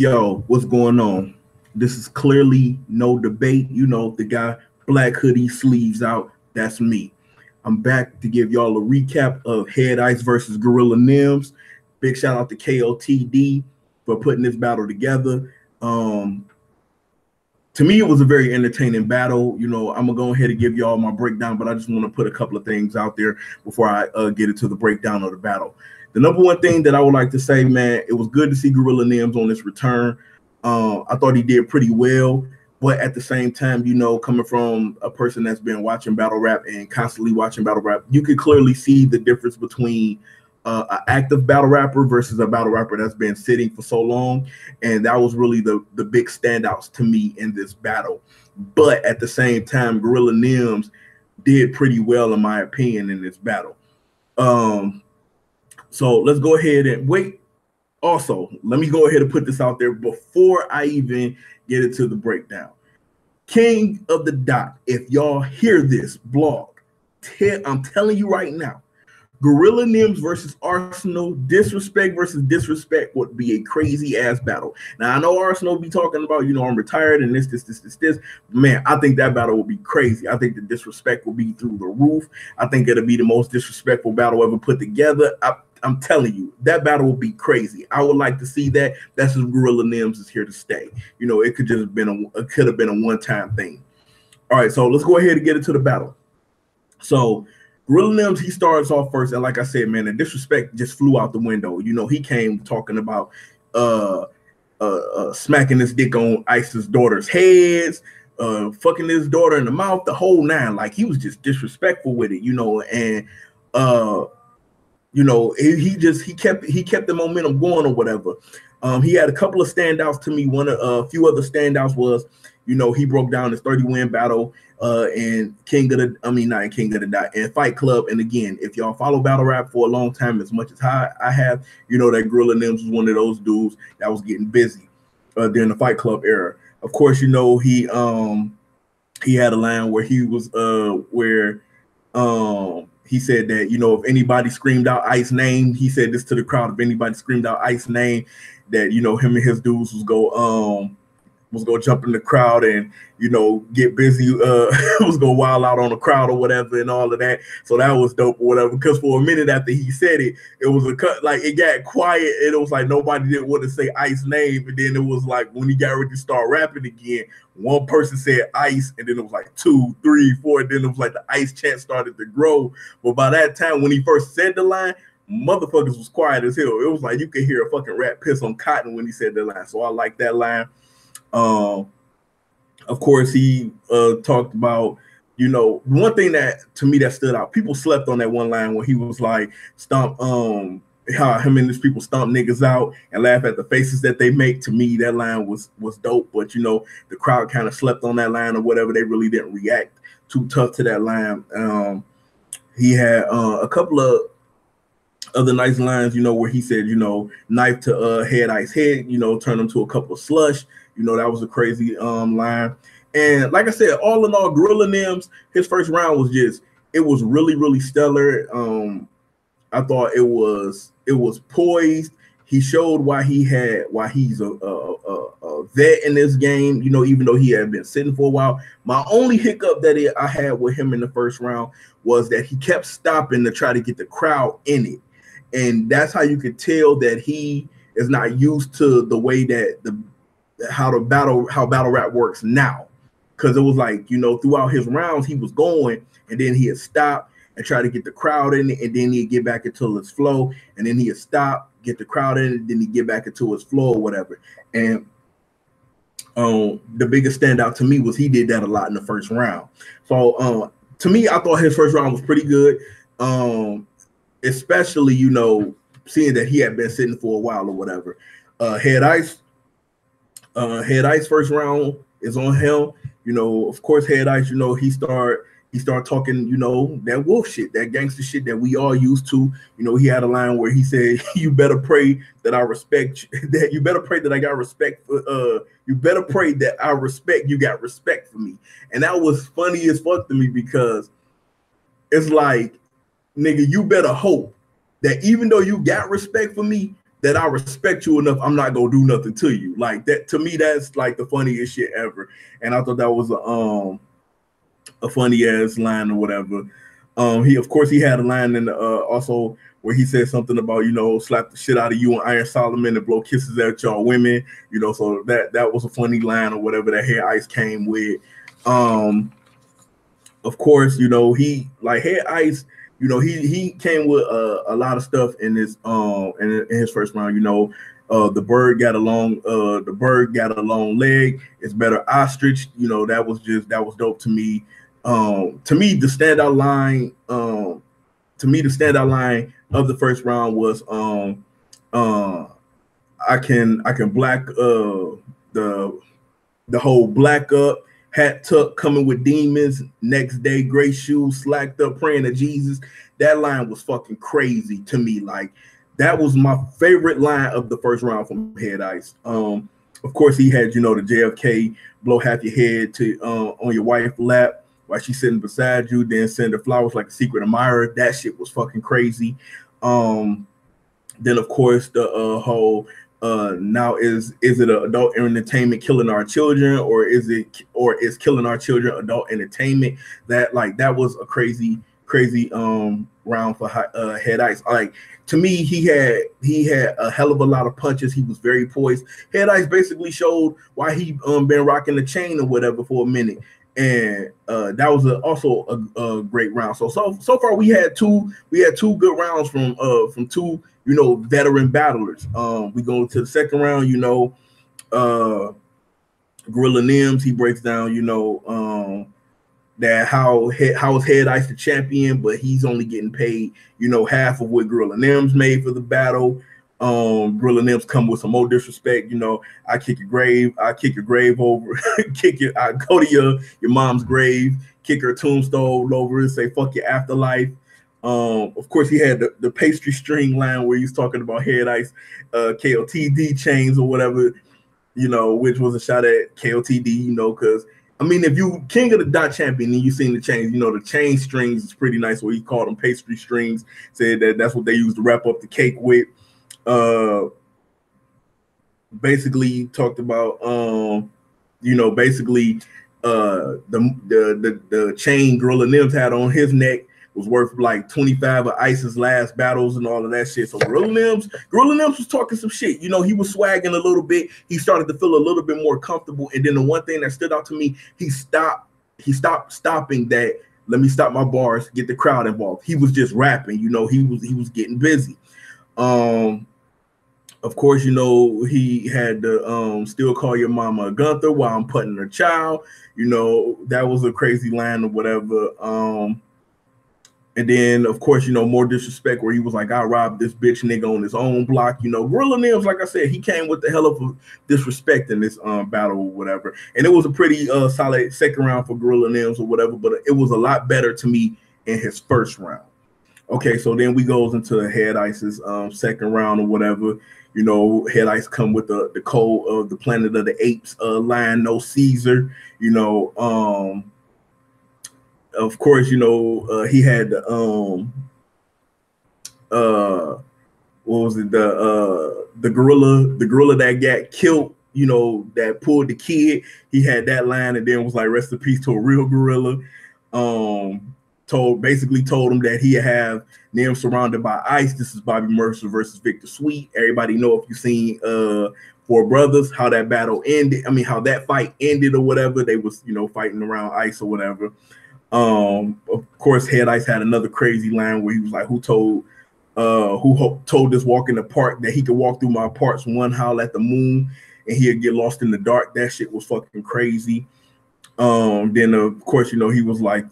Yo, what's going on? This is clearly no debate. You know, the guy, black hoodie, sleeves out. That's me. I'm back to give y'all a recap of Head Ice versus Gorilla Nems. Big shout out to Kotd for putting this battle together. Um, to me, it was a very entertaining battle. You know, I'm gonna go ahead and give y'all my breakdown, but I just want to put a couple of things out there before I get into the breakdown of the battle. The number one thing that I would like to say, man, it was good to see Gorilla Nems on this return. I thought he did pretty well, but at the same time, you know, coming from a person that's been watching battle rap and constantly watching battle rap, you could clearly see the difference between an active battle rapper versus a battle rapper that's been sitting for so long, and that was really the big standouts to me in this battle. But at the same time, Gorilla Nems did pretty well, in my opinion, in this battle. So let's go ahead and wait. Also, let me go ahead and put this out there before I even get into the breakdown. King of the Dot, if y'all hear this blog, I'm telling you right now, Gorilla Nems versus Arsenal, disrespect versus disrespect would be a crazy ass battle. Now I know Arsenal be talking about, you know, I'm retired and this. Man, I think that battle will be crazy. I think the disrespect will be through the roof. I think it'll be the most disrespectful battle ever put together. I'm telling you, that battle will be crazy. I would like to see that. That's just Gorilla Nems is here to stay. You know, it could have been a one-time thing. All right, so let's go ahead and get into the battle. So Gorilla Nems, he starts off first, and like I said, man, the disrespect just flew out the window. You know, he came talking about smacking his dick on I.C.E.'s daughter's heads, fucking his daughter in the mouth, the whole nine. Like, he was just disrespectful with it, you know, and you know, he kept the momentum going or whatever. He had a couple of standouts to me. A few other standouts was, you know, he broke down his 30-win battle and Fight Club. And again, if y'all follow battle rap for a long time, as much as I have, you know that Gorilla Nems was one of those dudes that was getting busy during the Fight Club era. Of course, you know, he had a line where he was he said that, you know, if anybody screamed out Ice name, he said this to the crowd, if anybody screamed out Ice name, that, you know, him and his dudes was go jump in the crowd and, you know, get busy, was go wild out on the crowd or whatever and all of that. So that was dope or whatever, because for a minute after he said it, it was a cut, like it got quiet and it was like nobody didn't want to say Ice name. And then it was like when he got ready to start rapping again, one person said Ice, and then it was like 2, 3, 4, and then it was like the Ice chant started to grow. But by that time, when he first said the line, motherfuckers was quiet as hell. It was like you could hear a fucking rat piss on cotton when he said the line. So I like that line. Of course, he talked about, you know, one thing that to me that stood out. People slept on that one line where he was like, stomp, how him and his people stomp niggas out and laugh at the faces that they make. To me, that line was dope. But you know, the crowd kind of slept on that line or whatever. They really didn't react too tough to that line. He had a couple of other nice lines, you know, where he said, you know, knife to Head Ice head, you know, turn him to a couple of slush. You know, that was a crazy line. And like I said, all in all, Gorilla Nems, his first round was it was really, really stellar. I thought it was poised. He showed why he's a vet in this game, you know, even though he had been sitting for a while. My only hiccup that I had with him in the first round was that he kept stopping to try to get the crowd in it. And that's how you could tell that he is not used to the way that how battle rap works now. Because it was like, you know, throughout his rounds, he was going and then he'd stop and try to get the crowd in it, and then he'd get back into his flow, and then he'd stop, get the crowd in, and then he'd get back into his flow or whatever. And the biggest standout to me was he did that a lot in the first round. So to me, I thought his first round was pretty good. Especially, you know, seeing that he had been sitting for a while or whatever. Head Ice first round is on him. You know, of course, Head Ice, you know, he start talking, you know, that wolf shit, that gangster shit that we all used to. You know, he had a line where he said, you better pray that I respect that you better pray that I got respect for you better pray that I respect you got respect for me. And that was funny as fuck to me, because it's like, nigga, you better hope that even though you got respect for me, that I respect you enough, I'm not gonna do nothing to you. Like that to me, that's like the funniest shit ever. And I thought that was a funny ass line or whatever. He of course he had a line in also where he said something about, you know, slap the shit out of you and Iron Solomon and blow kisses at y'all women, you know. So that was a funny line or whatever that Head Ice came with. Of course, you know, he like Head Ice, you know, he came with a lot of stuff in his in his first round. You know, the bird got a long leg. It's better ostrich. You know, that was dope to me. To me, the standout line of the first round was I can black the whole black up, hat tuck, coming with demons, next day, gray shoes, slacked up, praying to Jesus. That line was fucking crazy to me. Like, that was my favorite line of the first round from Head Ice. Of course, he had, you know, the JFK blow half your head to on your wife's lap while she's sitting beside you, then send her flowers like a secret admirer. That shit was fucking crazy. Then of course the whole now is it an adult entertainment killing our children, or is killing our children adult entertainment? That was a crazy round for Head Ice. Like, to me, he had a hell of a lot of punches. He was very poised. Head Ice basically showed why he been rocking the chain or whatever for a minute, and that was also a great round. So far we had two good rounds from two, you know, veteran battlers. We go to the second round, you know, Gorilla Nems, he breaks down, you know, that how is Head Ice the champion, but he's only getting paid, you know, half of what Gorilla Nems made for the battle. Gorilla Nems come with some more disrespect, you know. I kick your grave over, I go to your mom's grave, kick her tombstone over and say fuck your afterlife. Of course, he had the pastry string line where he's talking about Head Ice, Kotd chains or whatever, you know, which was a shot at Kotd, you know, because I mean, if you King of the Dot champion and you seen the chains, you know, the chain strings is pretty nice. Where he called them pastry strings, said that's what they used to wrap up the cake with. Basically talked about you know, basically the chain Gorilla Nems had on his neck was worth like 25 of Ice's last battles and all of that shit. So Gorilla Nems was talking some shit. You know, he was swagging a little bit. He started to feel a little bit more comfortable. And then the one thing that stood out to me, he stopped stopping that. Let me stop my bars, get the crowd involved. He was just rapping. You know, he was getting busy. Of course, you know, he had to still call your mama a Gunther while I'm putting her child. You know, that was a crazy line or whatever. And then, of course, you know, more disrespect where he was like, I robbed this bitch nigga on his own block. You know, Gorilla Nems, like I said, he came with the hell of a disrespect in this battle or whatever. And it was a pretty solid second round for Gorilla Nems or whatever, but it was a lot better to me in his first round. Okay, so then we goes into Head Ice's second round or whatever. You know, Head Ice come with the code of the Planet of the Apes line, no Caesar. You know, of course, you know, he had the what was it, the gorilla that got killed, you know, that pulled the kid. He had that line and then was like, rest in peace to a real gorilla. Basically told him that he have Nems surrounded by ice. This is Bobby Mercer versus Victor Sweet. Everybody know, if you seen Four Brothers, how that battle ended. I mean, how that fight ended or whatever. They was, you know, fighting around ice or whatever. Of course, Head Ice had another crazy line where he was like, who told this walk in the park that he could walk through my parts, one howl at the moon and he'd get lost in the dark. That shit was fucking crazy. Then of course, you know, he was like,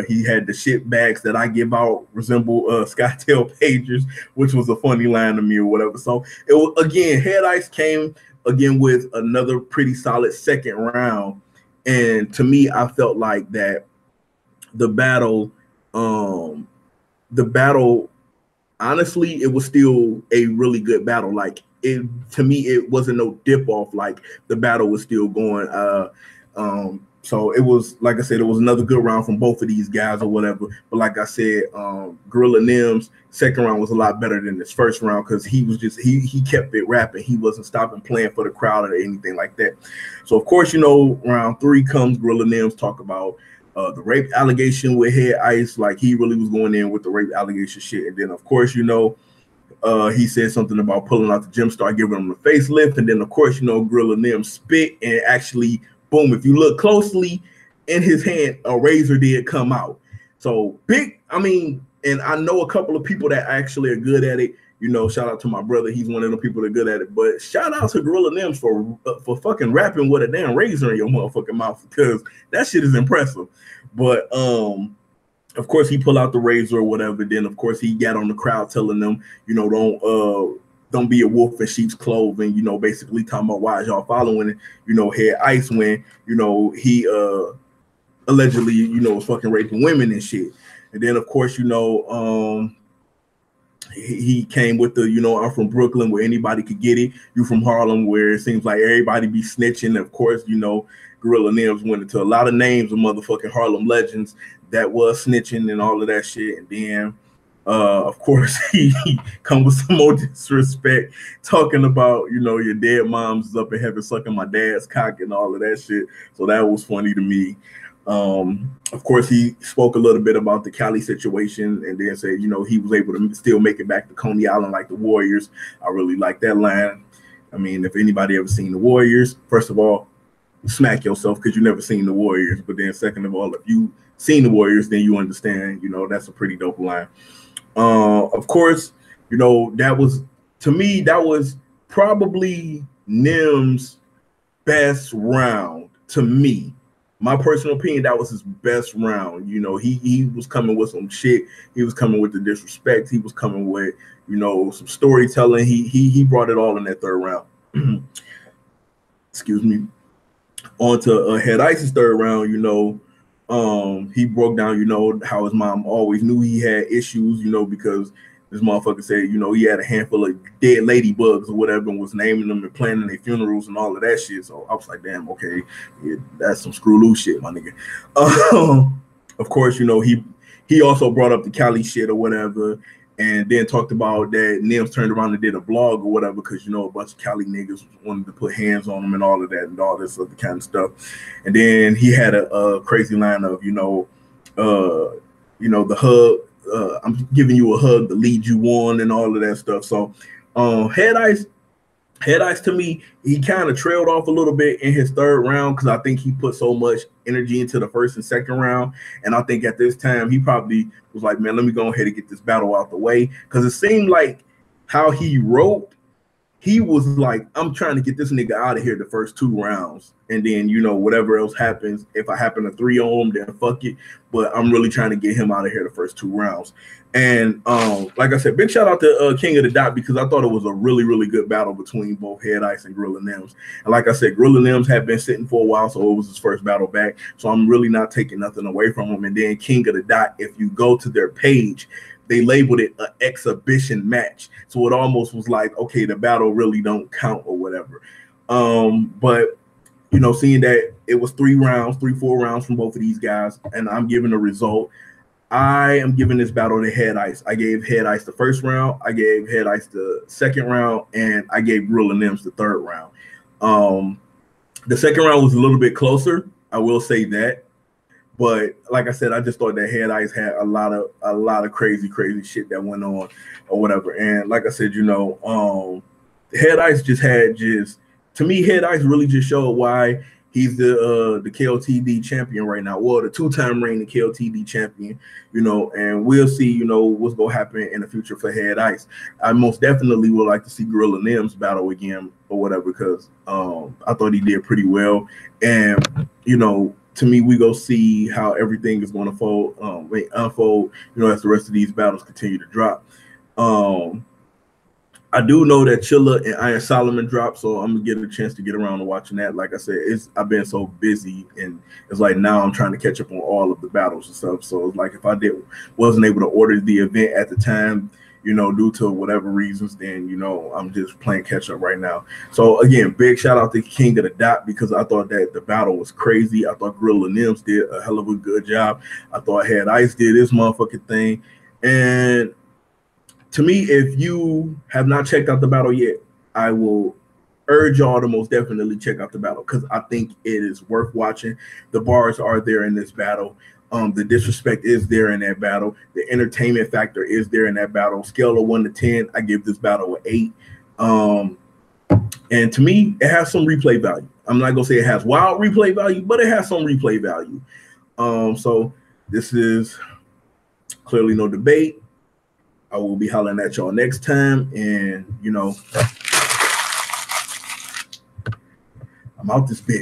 he had the shit bags that I give out resemble Skytail pagers, which was a funny line to me or whatever. So it was, again, Head Ice came again with another pretty solid second round. And to me, I felt like that the battle, honestly, it was still a really good battle. Like, to me, it wasn't no dip off. Like, the battle was still going. So it was, like I said, it was another good round from both of these guys or whatever. But like I said, Gorilla Nems' second round was a lot better than his first round because he was just he kept it rapping. He wasn't stopping playing for the crowd or anything like that. So of course, round 3 comes. Gorilla Nems talk about the rape allegation with Head Ice, like he really was going in with the rape allegation shit. And then of course, he said something about pulling out the gym star, giving him a facelift. And then of course, Gorilla Nems spit and actually, boom, if you look closely in his hand, a razor did come out. So big, and I know a couple of people that actually are good at it. Shout out to my brother. He's one of the people that are good at it. But shout out to Gorilla Nems for fucking rapping with a damn razor in your motherfucking mouth, because that shit is impressive. But of course he pulled out the razor or whatever. Then of course he got on the crowd telling them, don't be a wolf in sheep's clothing, basically talking about why is y'all following, Head Ice when, he allegedly, was fucking raping women and shit. And then of course, he came with the, I'm from Brooklyn where anybody could get it. You from Harlem where it seems like everybody be snitching. Of course, Gorilla Nems went into a lot of names of motherfucking Harlem legends that was snitching and all of that shit. And then of course, he come with some more disrespect, talking about, your dead mom's is up in heaven sucking my dad's cock and all of that shit. So that was funny to me. Of course, he spoke a little bit about the Cali situation and then said, he was able to still make it back to Coney Island like the Warriors. I really like that line. If anybody ever seen the Warriors, first of all, smack yourself because you never seen the Warriors. But then second of all, if you seen the Warriors, then you understand, that's a pretty dope line. Of course, that was probably Nems' best round to me. My personal opinion, that was his best round. He was coming with some shit. He was coming with the disrespect. He was coming with, some storytelling. He brought it all in that third round. Excuse me. On to Head Ice's third round, he broke down, how his mom always knew he had issues, because this motherfucker said, he had a handful of dead ladybugs or whatever and was naming them and planning their funerals and all of that shit. So I was like, damn, okay, yeah, that's some screw loose shit, my nigga. Of course, he also brought up the Cali shit or whatever, and then talked about that Nems turned around and did a blog or whatever because, a bunch of Cali niggas wanted to put hands on him and all of that and all this other kind of stuff. And then he had a crazy line of, the hug, I'm giving you a hug to lead you on and all of that stuff. So Head Ice to me, he kind of trailed off a little bit in his third round because I think he put so much energy into the first and second round. And I think at this time, he probably was like, man, let me go ahead and get this battle out the way. Because it seemed like how he wrote, he was like, I'm trying to get this nigga out of here the first 2 rounds. And then, whatever else happens, if I happen to 3 on him, then fuck it. But I'm really trying to get him out of here the first 2 rounds. And like I said, big shout out to King of the Dot because I thought it was a really, really good battle between both Head Ice and Gorilla Nems. And like I said, Gorilla Nems had been sitting for a while, so it was his first battle back. So I'm really not taking nothing away from him. And then King of the Dot, if you go to their page, they labeled it an exhibition match. So it almost was like, okay, the battle really don't count or whatever. But, seeing that it was 4 rounds from both of these guys, and I'm giving a result, I am giving this battle to Head Ice. I gave Head Ice the first round, I gave Head Ice the second round, and I gave Gorilla Nems the third round. The second round was a little bit closer, I will say that. But like I said, I just thought that Head Ice had a lot of crazy shit that went on or whatever. And like I said, Head Ice to me, Head Ice really just showed why he's the KOTD champion right now. Well, the 2-time reigning KOTD champion, and we'll see, what's gonna happen in the future for Head Ice. I most definitely would like to see Gorilla Nems battle again or whatever, because I thought he did pretty well. And to me, we go see how everything is going to unfold, as the rest of these battles continue to drop. I do know that Chilla and Iron Solomon dropped, so I'm gonna get a chance to get around to watching that. Like I said, I've been so busy, and it's like now I'm trying to catch up on all of the battles and stuff. So it's like if I wasn't able to order the event at the time, due to whatever reasons, then, I'm just playing catch up right now. So again, big shout out to King of the Dot, because I thought that the battle was crazy. I thought Gorilla Nems did a hell of a good job. I thought Head Ice did this motherfucking thing. And to me, if you have not checked out the battle yet, I will urge y'all to most definitely check out the battle, because I think it is worth watching. The bars are there in this battle. The disrespect is there in that battle. The entertainment factor is there in that battle. Scale of 1 to 10, I give this battle an 8. And to me, it has some replay value. I'm not gonna say it has wild replay value, but it has some replay value. So this is clearly no debate. I will be hollering at y'all next time, and I'm out this bitch.